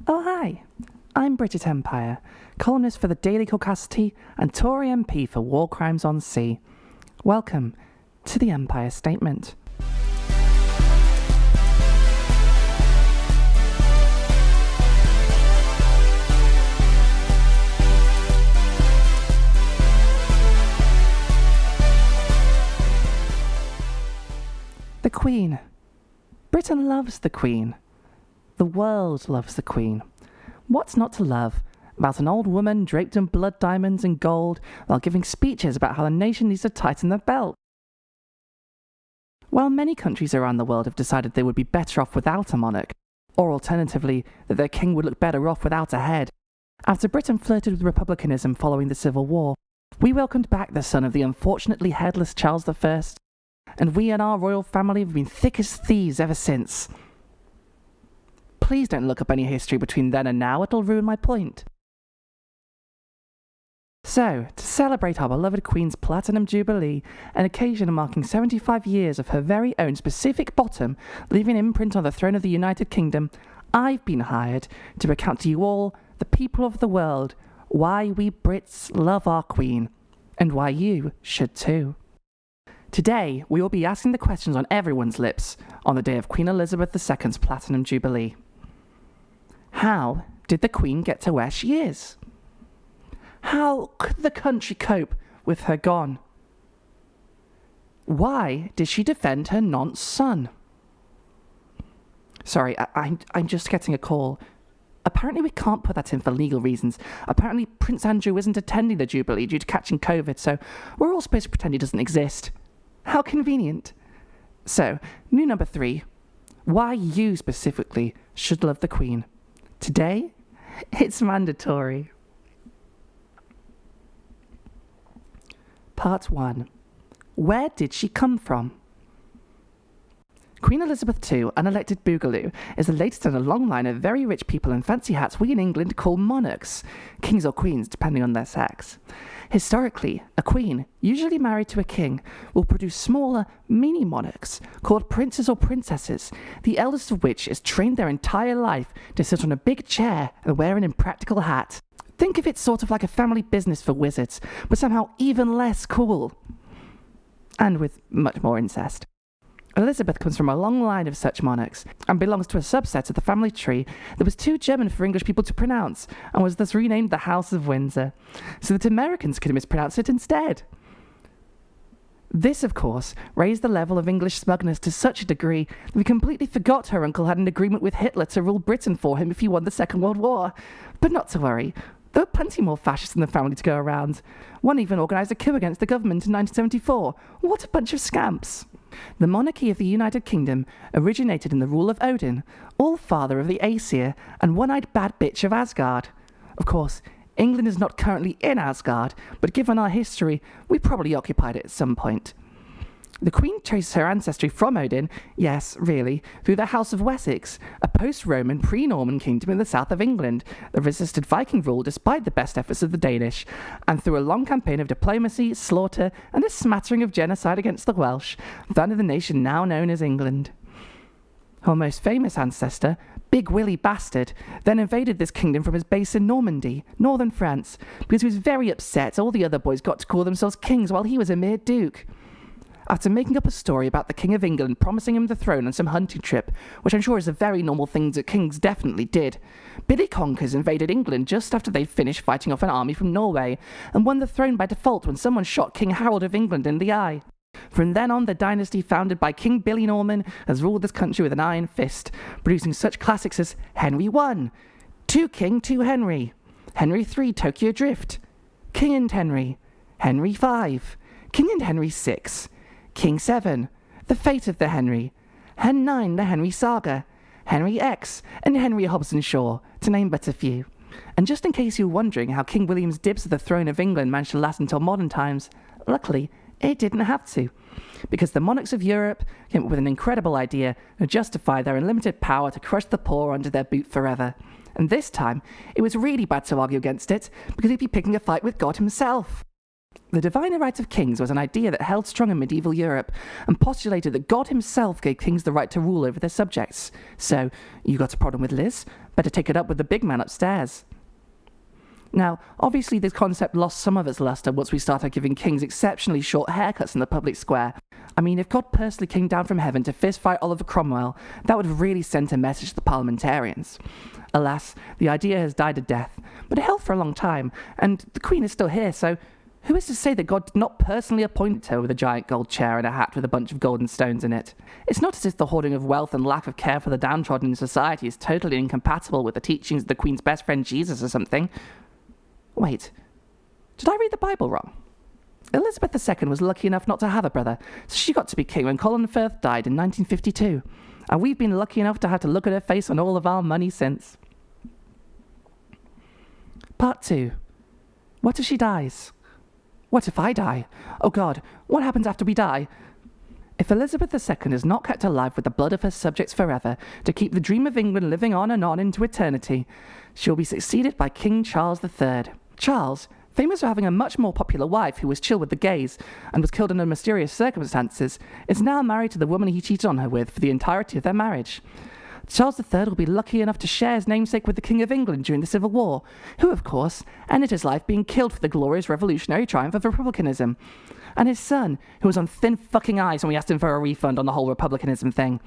Oh hi, I'm Bridget Empire, columnist for the Daily Caucasity and Tory MP for War Crimes on Sea. Welcome to the Empire Statement. The Queen. Britain loves the Queen. The world loves the Queen. What's not to love about an old woman draped in blood diamonds and gold while giving speeches about how the nation needs to tighten their belt? While many countries around the world have decided they would be better off without a monarch, or alternatively, that their king would look better off without a head, after Britain flirted with republicanism following the Civil War, we welcomed back the son of the unfortunately headless Charles I, and we and our royal family have been thick as thieves ever since. Please don't look up any history between then and now, it'll ruin my point. So, to celebrate our beloved Queen's Platinum Jubilee, an occasion marking 75 years of her very own specific bottom leaving an imprint on the throne of the United Kingdom, I've been hired to recount to you all, the people of the world, why we Brits love our Queen, and why you should too. Today, we will be asking the questions on everyone's lips on the day of Queen Elizabeth II's Platinum Jubilee. How did the Queen get to where she is? How could the country cope with her gone? Why did she defend her nonce son? Sorry, I'm just getting a call. Apparently we can't put that in for legal reasons. Apparently Prince Andrew isn't attending the Jubilee due to catching COVID, so we're all supposed to pretend he doesn't exist. How convenient. So, new number 3. Why you specifically should love the Queen. Today, it's mandatory. Part 1. Where did she come from? Queen Elizabeth II, unelected Boogaloo, is the latest in a long line of very rich people in fancy hats we in England call monarchs, kings or queens depending on their sex. Historically, a queen, usually married to a king, will produce smaller, mini-monarchs called princes or princesses, the eldest of which is trained their entire life to sit on a big chair and wear an impractical hat. Think of it sort of like a family business for wizards, but somehow even less cool. And with much more incest. Elizabeth comes from a long line of such monarchs, and belongs to a subset of the family tree that was too German for English people to pronounce, and was thus renamed the House of Windsor, so that Americans could mispronounce it instead. This, of course, raised the level of English smugness to such a degree that we completely forgot her uncle had an agreement with Hitler to rule Britain for him if he won the Second World War. But not to worry. There were plenty more fascists in the family to go around. One even organised a coup against the government in 1974. What a bunch of scamps. The monarchy of the United Kingdom originated in the rule of Odin, all-father of the Aesir and one-eyed bad bitch of Asgard. Of course, England is not currently in Asgard, but given our history, we probably occupied it at some point. The Queen traced her ancestry from Odin, yes, really, through the House of Wessex, a post-Roman, pre-Norman kingdom in the south of England that resisted Viking rule despite the best efforts of the Danish, and through a long campaign of diplomacy, slaughter, and a smattering of genocide against the Welsh, founded the nation now known as England. Her most famous ancestor, Big Willie Bastard, then invaded this kingdom from his base in Normandy, northern France, because he was very upset all the other boys got to call themselves kings while he was a mere duke. After making up a story about the King of England promising him the throne on some hunting trip, which I'm sure is a very normal thing that kings definitely did, Billy Conkers invaded England just after they'd finished fighting off an army from Norway, and won the throne by default when someone shot King Harold of England in the eye. From then on, the dynasty founded by King Billy Norman has ruled this country with an iron fist, producing such classics as Henry I, Two King, Two Henry, Henry III, Tokyo Drift, King and Henry, Henry V, King and Henry VI, King 7, The Fate of the Henry, Hen 9, The Henry Saga, Henry X, and Henry Hobson Shaw, to name but a few. And just in case you were wondering how King William's dibs of the throne of England managed to last until modern times, luckily, it didn't have to. Because the monarchs of Europe came up with an incredible idea to justify their unlimited power to crush the poor under their boot forever. And this time, it was really bad to argue against it, because he'd be picking a fight with God himself. The diviner right of kings was an idea that held strong in medieval Europe and postulated that God himself gave kings the right to rule over their subjects. So, you got a problem with Liz? Better take it up with the big man upstairs. Now, obviously this concept lost some of its luster once we started giving kings exceptionally short haircuts in the public square. I mean, if God personally came down from heaven to fistfight Oliver Cromwell, that would have really sent a message to the parliamentarians. Alas, the idea has died a death, but it held for a long time, and the Queen is still here, so who is to say that God did not personally appoint her with a giant gold chair and a hat with a bunch of golden stones in it? It's not as if the hoarding of wealth and lack of care for the downtrodden in society is totally incompatible with the teachings of the Queen's best friend Jesus or something. Wait, did I read the Bible wrong? Elizabeth II was lucky enough not to have a brother, so she got to be king when Colin I died in 1952, and we've been lucky enough to have to look at her face on all of our money since. Part 2. What if she dies? What if I die? Oh God, what happens after we die? If Elizabeth II is not kept alive with the blood of her subjects forever to keep the dream of England living on and on into eternity, she will be succeeded by King Charles III. Charles, famous for having a much more popular wife who was chill with the gays and was killed under mysterious circumstances, is now married to the woman he cheated on her with for the entirety of their marriage. Charles III will be lucky enough to share his namesake with the King of England during the Civil War, who, of course, ended his life being killed for the glorious revolutionary triumph of republicanism. And his son, who was on thin fucking ice when we asked him for a refund on the whole republicanism thing.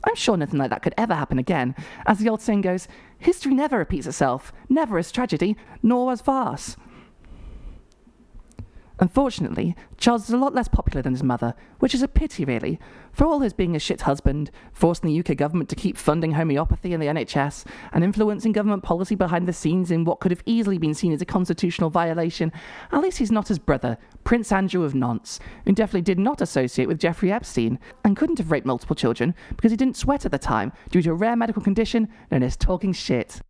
I'm sure nothing like that could ever happen again. As the old saying goes, history never repeats itself, never as tragedy, nor as farce. Unfortunately, Charles is a lot less popular than his mother, which is a pity really, for all his being a shit husband, forcing the UK government to keep funding homeopathy and the NHS, and influencing government policy behind the scenes in what could have easily been seen as a constitutional violation. At least he's not his brother, Prince Andrew of Nantes, who definitely did not associate with Jeffrey Epstein, and couldn't have raped multiple children because he didn't sweat at the time due to a rare medical condition known as talking shit.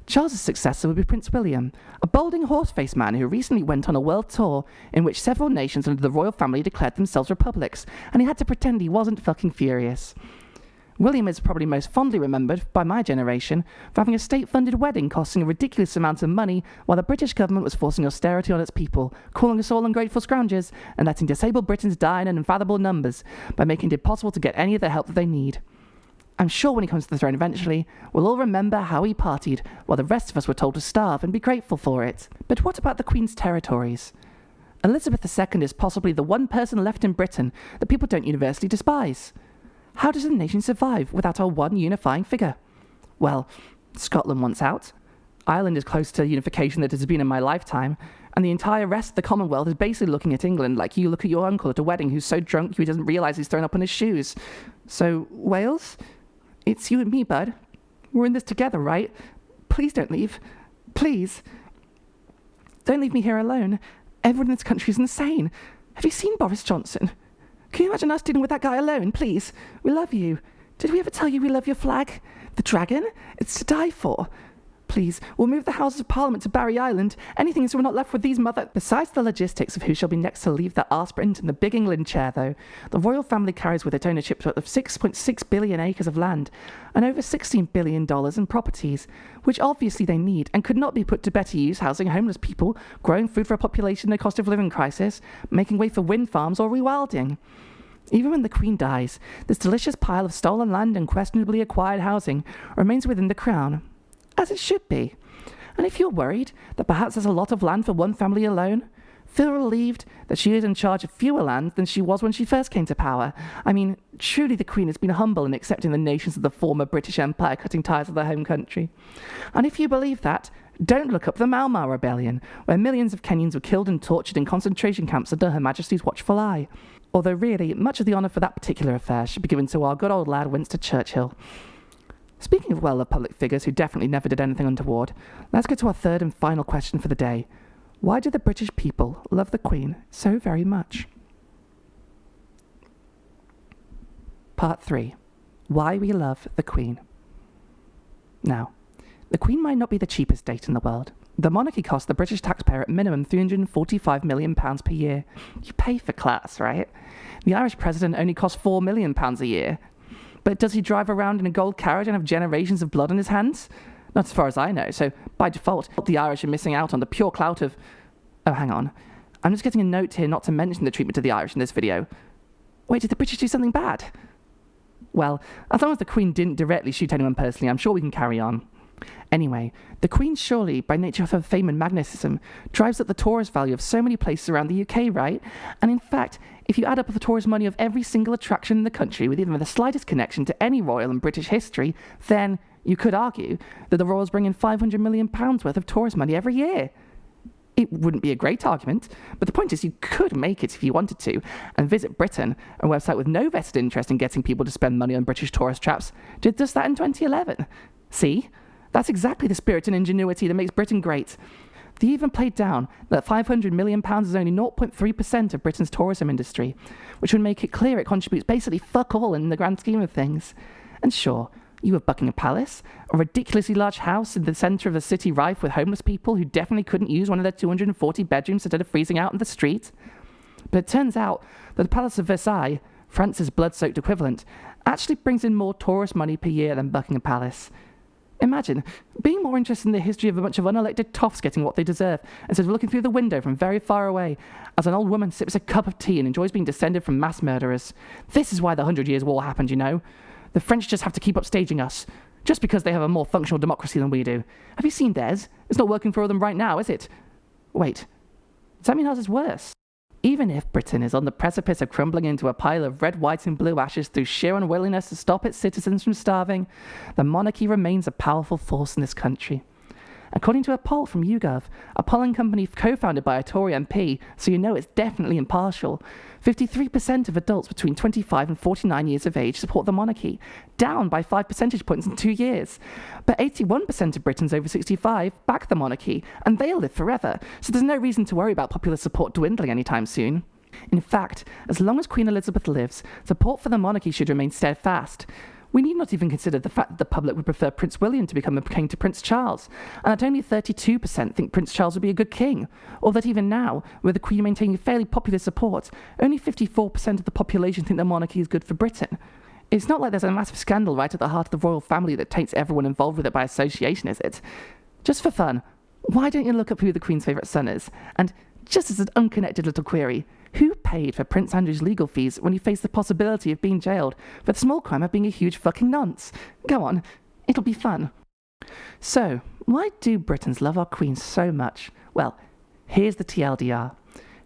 Charles's successor would be Prince William, a balding horse-faced man who recently went on a world tour in which several nations under the royal family declared themselves republics, and he had to pretend he wasn't fucking furious. William is probably most fondly remembered by my generation for having a state-funded wedding costing a ridiculous amount of money while the British government was forcing austerity on its people, calling us all ungrateful scroungers, and letting disabled Britons die in unfathomable numbers by making it impossible to get any of the help that they need. I'm sure when he comes to the throne eventually, we'll all remember how he partied, while the rest of us were told to starve and be grateful for it. But what about the Queen's territories? Elizabeth II is possibly the one person left in Britain that people don't universally despise. How does a nation survive without our one unifying figure? Well, Scotland wants out. Ireland is close to unification that has been in my lifetime, and the entire rest of the Commonwealth is basically looking at England like you look at your uncle at a wedding who's so drunk he doesn't realise he's thrown up on his shoes. So, Wales? It's you and me, bud. We're in this together, right? Please don't leave. Please. Don't leave me here alone. Everyone in this country is insane. Have you seen Boris Johnson? Can you imagine us dealing with that guy alone, please? We love you. Did we ever tell you we love your flag? The dragon? It's to die for. Please, we'll move the Houses of Parliament to Barry Island. Anything so we're not left with these Besides the logistics of who shall be next to leave their arse print in the big England chair, though, the royal family carries with it ownership of 6.6 billion acres of land and over $16 billion in properties, which obviously they need and could not be put to better use housing homeless people, growing food for a population in a cost of living crisis, making way for wind farms or rewilding. Even when the Queen dies, this delicious pile of stolen land and questionably acquired housing remains within the Crown. As it should be. And if you're worried that perhaps there's a lot of land for one family alone, feel relieved that she is in charge of fewer land than she was when she first came to power. I mean, truly the Queen has been humble in accepting the nations of the former British Empire cutting ties with their home country. And if you believe that, don't look up the Mau Mau Rebellion, where millions of Kenyans were killed and tortured in concentration camps under Her Majesty's watchful eye. Although really, much of the honour for that particular affair should be given to our good old lad Winston Churchill. Speaking of well-loved public figures who definitely never did anything untoward, let's get to our third and final question for the day. Why do the British people love the Queen so very much? Part 3. Why we love the Queen. Now, the Queen might not be the cheapest date in the world. The monarchy costs the British taxpayer at minimum £345 million per year. You pay for class, right? The Irish president only costs £4 million a year. But does he drive around in a gold carriage and have generations of blood on his hands? Not as far as I know, so by default, the Irish are missing out on the pure clout of... Oh, hang on. I'm just getting a note here not to mention the treatment of the Irish in this video. Wait, did the British do something bad? Well, as long as the Queen didn't directly shoot anyone personally, I'm sure we can carry on. Anyway, the Queen surely, by nature of her fame and magnetism, drives up the tourist value of so many places around the UK, right? And in fact, if you add up the tourist money of every single attraction in the country with even the slightest connection to any royal and British history, then you could argue that the royals bring in £500 million worth of tourist money every year. It wouldn't be a great argument, but the point is you could make it if you wanted to, and Visit Britain, a website with no vested interest in getting people to spend money on British tourist traps, did just that in 2011. See? That's exactly the spirit and ingenuity that makes Britain great. They even played down that £500 million is only 0.3% of Britain's tourism industry, which would make it clear it contributes basically fuck all in the grand scheme of things. And sure, you have Buckingham Palace, a ridiculously large house in the centre of a city rife with homeless people who definitely couldn't use one of their 240 bedrooms instead of freezing out in the street. But it turns out that the Palace of Versailles, France's blood-soaked equivalent, actually brings in more tourist money per year than Buckingham Palace. Imagine being more interested in the history of a bunch of unelected toffs getting what they deserve instead of looking through the window from very far away as an old woman sips a cup of tea and enjoys being descended from mass murderers. This is why the 100 Years' War happened, you know. The French just have to keep upstaging us, just because they have a more functional democracy than we do. Have you seen theirs? It's not working for them right now, is it? Wait, does that mean ours is worse? Even if Britain is on the precipice of crumbling into a pile of red, white and blue ashes through sheer unwillingness to stop its citizens from starving, the monarchy remains a powerful force in this country. According to a poll from YouGov, a polling company co-founded by a Tory MP, so you know it's definitely impartial, 53% of adults between 25 and 49 years of age support the monarchy, down by 5 percentage points in 2 years. But 81% of Britons over 65 back the monarchy, and they'll live forever, so there's no reason to worry about popular support dwindling anytime soon. In fact, as long as Queen Elizabeth lives, support for the monarchy should remain steadfast. We need not even consider the fact that the public would prefer Prince William to become a king to Prince Charles, and that only 32% think Prince Charles would be a good king, or that even now, with the Queen maintaining fairly popular support, only 54% of the population think the monarchy is good for Britain. It's not like there's a massive scandal right at the heart of the royal family that taints everyone involved with it by association, is it? Just for fun, why don't you look up who the Queen's favourite son is? And just as an unconnected little query, who paid for Prince Andrew's legal fees when he faced the possibility of being jailed for the small crime of being a huge fucking nonce? Go on, it'll be fun. So, why do Britons love our Queen so much? Well, here's the TLDR.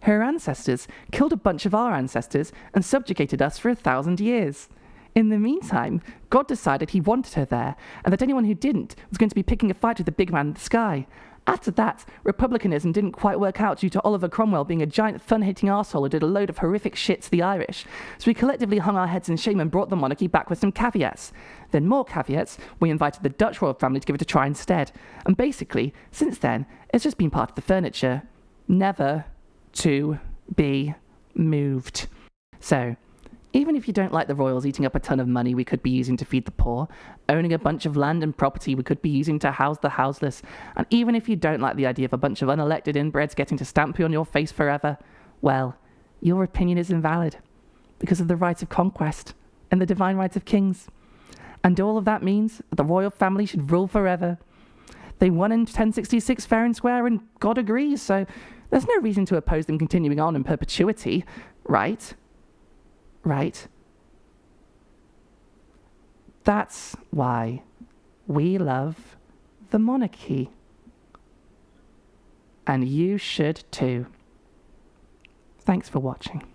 Her ancestors killed a bunch of our ancestors and subjugated us for 1,000 years. In the meantime, God decided he wanted her there, and that anyone who didn't was going to be picking a fight with the big man in the sky. After that, republicanism didn't quite work out due to Oliver Cromwell being a giant fun-hating arsehole who did a load of horrific shit to the Irish. So we collectively hung our heads in shame and brought the monarchy back with some caveats. Then more caveats, we invited the Dutch royal family to give it a try instead. And basically, since then, it's just been part of the furniture. Never to be moved. So, even if you don't like the royals eating up a ton of money we could be using to feed the poor, owning a bunch of land and property we could be using to house the houseless, and even if you don't like the idea of a bunch of unelected inbreds getting to stamp you on your face forever, well, your opinion is invalid because of the right of conquest and the divine right of kings. And all of that means that the royal family should rule forever. They won in 1066 fair and square, and God agrees, so there's no reason to oppose them continuing on in perpetuity, right? Right? That's why we love the monarchy. And you should too. Thanks for watching.